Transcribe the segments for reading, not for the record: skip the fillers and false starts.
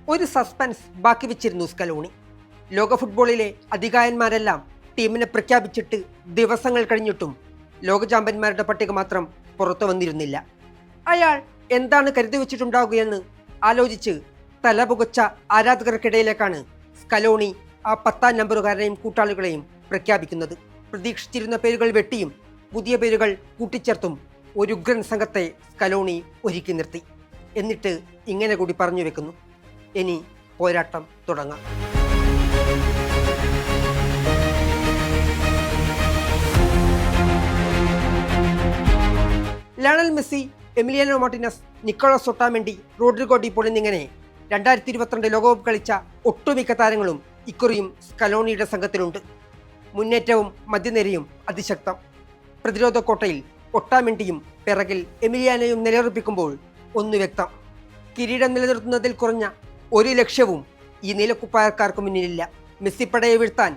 ഒരു സസ്പെൻസ് ബാക്കി വെച്ചിരുന്നു സ്കലോണി. ലോക ഫുട്ബോളിലെ അധികായന്മാരെല്ലാം ടീമിനെ പ്രഖ്യാപിച്ചിട്ട് ദിവസങ്ങൾ കഴിഞ്ഞിട്ടും ലോക ചാമ്പ്യന്മാരുടെ പട്ടിക മാത്രം പുറത്തു വന്നിരുന്നില്ല. അയാൾ എന്താണ് കരുതി വെച്ചിട്ടുണ്ടാവുകയെന്ന് ആലോചിച്ച് തലപുകച്ച ആരാധകർക്കിടയിലേക്കാണ് സ്കലോണി ആ 10-ാം നമ്പറുകാരനെയും കൂട്ടാളികളെയും പ്രഖ്യാപിക്കുന്നത്. പ്രതീക്ഷിച്ചിരുന്ന പേരുകൾ വെട്ടിയും പുതിയ പേരുകൾ കൂട്ടിച്ചേർത്തും ഒരു ഉഗ്രൻ സംഘത്തെ സ്കലോണി ഒരുക്കി നിർത്തി. എന്നിട്ട് ഇങ്ങനെ കൂടി പറഞ്ഞു വെക്കുന്നു: ഇനി പോരാട്ടം തുടങ്ങാം. Lionel Messi, Emiliano Martinez, Nicolas Otamendi, Rodrigo De Paul എന്നിങ്ങനെ 2022 ലോകകപ്പ് കളിച്ച ഒട്ടുമിക്ക താരങ്ങളും ഇക്കുറിയും സ്കലോണിയുടെ സംഘത്തിലുണ്ട്. മുന്നേറ്റവും മധ്യനിരയും അതിശക്തം. പ്രതിരോധ കോട്ടയിൽ ഒട്ടാമെൻഡിയും പിറകിൽ എമിലിയാനോയും നിലയുറപ്പിക്കുമ്പോൾ ഒന്ന് വ്യക്തം: കിരീടം നിലനിർത്തുന്നതിൽ കുറഞ്ഞ ഒരു ലക്ഷ്യവും ഈ നീലക്കുപ്പായക്കാർക്ക് മുന്നിലില്ല. മെസ്സിപ്പടയെ വീഴ്ത്താൻ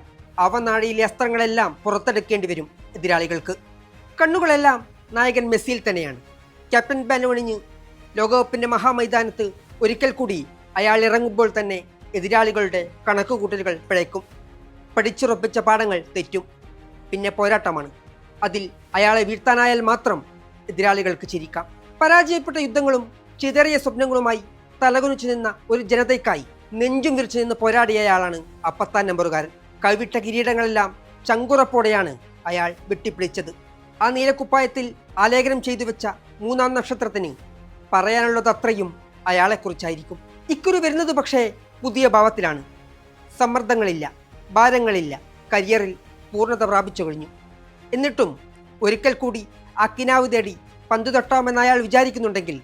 അവനാഴിയിലെ അസ്ത്രങ്ങളെല്ലാം പുറത്തെടുക്കേണ്ടി വരും എതിരാളികൾക്ക്. കണ്ണുകളെല്ലാം നായകൻ മെസ്സിയിൽ തന്നെയാണ്. ക്യാപ്റ്റൻ ബാനോണിഞ്ഞ് ലോകകപ്പിന്റെ മഹാമൈതാനത്ത് ഒരിക്കൽ കൂടി അയാൾ ഇറങ്ങുമ്പോൾ തന്നെ എതിരാളികളുടെ കണക്കുകൂട്ടലുകൾ പിഴയ്ക്കും. പഠിച്ചുറപ്പിച്ച പാഠങ്ങൾ തെറ്റും. പിന്നെ പോരാട്ടമാണ്. അതിൽ അയാളെ വീഴ്ത്താനായാൽ മാത്രം എതിരാളികൾക്ക് ചിരിക്കാം. പരാജയപ്പെട്ട യുദ്ധങ്ങളും ചിതറിയ സ്വപ്നങ്ങളുമായി തലകുനിച്ചു നിന്ന ഒരു ജനതയ്ക്കായി നെഞ്ചും വിരിച്ചു നിന്ന് പോരാടിയയാളാണ് ആ 10-ാം നമ്പറുകാരൻ. കൈവിട്ട കിരീടങ്ങളെല്ലാം ചങ്കുറപ്പോടെയാണ് അയാൾ വെട്ടിപ്പിടിച്ചത്. ആ നീലക്കുപ്പായത്തിൽ ആലേഖനം ചെയ്തു വെച്ച 3-ാം നക്ഷത്രത്തിന് പറയാനുള്ളത് അത്രയും അയാളെക്കുറിച്ചായിരിക്കും. ഇക്കുറി വരുന്നത് പക്ഷേ പുതിയ ഭാവത്തിലാണ്. സമ്മർദ്ദങ്ങളില്ല, ഭാരങ്ങളില്ല. കരിയറിൽ പൂർണ്ണത പ്രാപിച്ചു കഴിഞ്ഞു. എന്നിട്ടും ഒരിക്കൽ കൂടി ആ കിനാവ് തേടി പന്തു തൊട്ടാമെന്ന് അയാൾ വിചാരിക്കുന്നുണ്ടെങ്കിൽ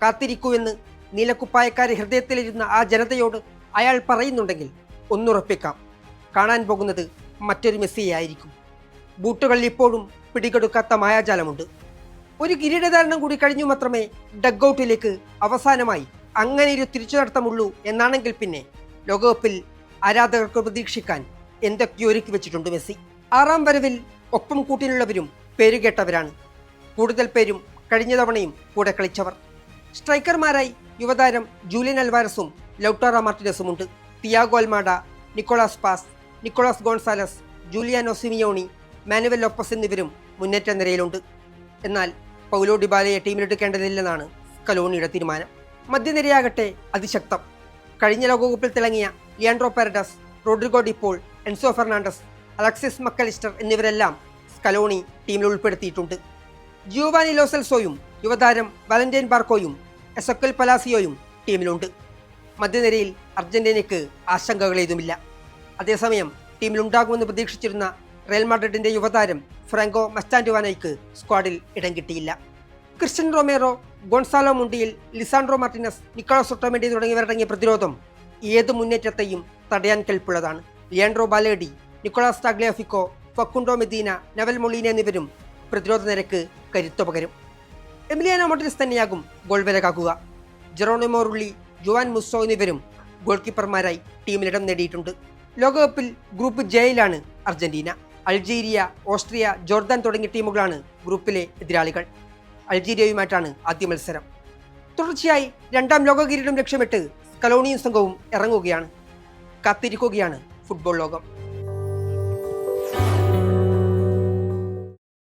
കാത്തിരിക്കൂവെന്ന് നീലക്കുപ്പായക്കാരെ ഹൃദയത്തിലിരുന്ന ആ ജനതയോട് അയാൾ പറയുന്നുണ്ടെങ്കിൽ ഒന്നുറപ്പിക്കാം, കാണാൻ പോകുന്നത് മറ്റൊരു മെസ്സിയെ ആയിരിക്കും. ബൂട്ടുകളിൽ ഇപ്പോഴും പിടികൊടുക്കാത്ത മായാജാലമുണ്ട്. ഒരു കിരീടധാരണം കൂടി കഴിഞ്ഞു മാത്രമേ ഡഗ്ഔട്ടിലേക്ക് അവസാനമായി അങ്ങനെയൊരു തിരിച്ചു നടത്തമുള്ളൂ എന്നാണെങ്കിൽ പിന്നെ ലോകകപ്പിൽ ആരാധകർക്ക് പ്രതീക്ഷിക്കാൻ എന്തൊക്കെയോ ഒരുക്കി വെച്ചിട്ടുണ്ട് മെസ്സി. 6-ാം വരവിൽ ഒപ്പം കൂട്ടിനുള്ളവരും പേരുകേട്ടവരാണ്. കൂടുതൽ പേരും കഴിഞ്ഞ തവണയും കൂടെ കളിച്ചവർ. സ്ട്രൈക്കർമാരായി യുവതാരം ജൂലിയൻ അൽവാരസും ലൗട്ടാറോ മാർട്ടിനസുമുണ്ട്. Thiago Almada, Nicolas Paz, Nicolas Gonzalez, Giuliano Simeone, Manuel Lopez എന്നിവരും മുന്നേറ്റ നിരയിലുണ്ട്. എന്നാൽ പൗലോ ഡിബാലയെ ടീമിലെടുക്കേണ്ടതില്ലെന്നാണ് സ്കലോണിയുടെ തീരുമാനം. മധ്യനിരയാകട്ടെ അതിശക്തം. കഴിഞ്ഞ ലോകകപ്പിൽ തിളങ്ങിയ Leandro Paredes, Rodrigo De Paul, Enzo Fernandez, Alexis Mac Allister എന്നിവരെല്ലാം സ്കലോണി ടീമിൽ ഉൾപ്പെടുത്തിയിട്ടുണ്ട്. ജിയോവാനി ലോ സെൽസോയും യുവതാരം വാലന്റൈൻ ബാർക്കോയും എസക്കൽ പലാസിയോയും ടീമിലുണ്ട്. മധ്യനിരയിൽ അർജന്റീനയ്ക്ക് ആശങ്കകളേതുമില്ല. അതേസമയം ടീമിലുണ്ടാകുമെന്ന് പ്രതീക്ഷിച്ചിരുന്ന റയൽ മാഡ്രിഡിന്റെ യുവതാരം ഫ്രാങ്കോ മസ്റ്റാൻഡുവാനോയ്ക്ക് സ്ക്വാഡിൽ ഇടം കിട്ടിയില്ല. Cristian Romero, Gonzalo Montiel, Lisandro Martinez, Nicolas Otamendi തുടങ്ങിയവരടങ്ങിയ പ്രതിരോധം ഏത് മുന്നേറ്റത്തെയും തടയാൻ കെൽപ്പുള്ളതാണ്. Leandro Balerdi, Nicolas Tagliafico, Facundo Medina, Nahuel Molina എന്നിവരും പ്രതിരോധ നിരക്ക് കരുത്തു പകരും. എമിലിയാനോ മാർട്ടിനസ് തന്നെയാകും ഗോൾ വിലകാക്കുക. ജെറോണിമോ റുള്ളി, ജുവാൻ മുസ്സോ എന്നിവരും ഗോൾ കീപ്പർമാരായി ടീമിലിടം നേടിയിട്ടുണ്ട്. ലോകകപ്പിൽ ഗ്രൂപ്പ് ജെയിലാണ് അർജന്റീന. അൾജീരിയ, ഓസ്ട്രിയ, ജോർദാൻ തുടങ്ങിയ ടീമുകളാണ് ഗ്രൂപ്പിലെ എതിരാളികൾ. അൾജീരിയയുമായിട്ടാണ് ആദ്യ മത്സരം. തുടർച്ചയായി 2-ാം ലോക കിരീടം ലക്ഷ്യമിട്ട് സ്കലോണിയും സംഘവും ഇറങ്ങുകയാണ്. കാത്തിരിക്കുകയാണ് ഫുട്ബോൾ ലോകം.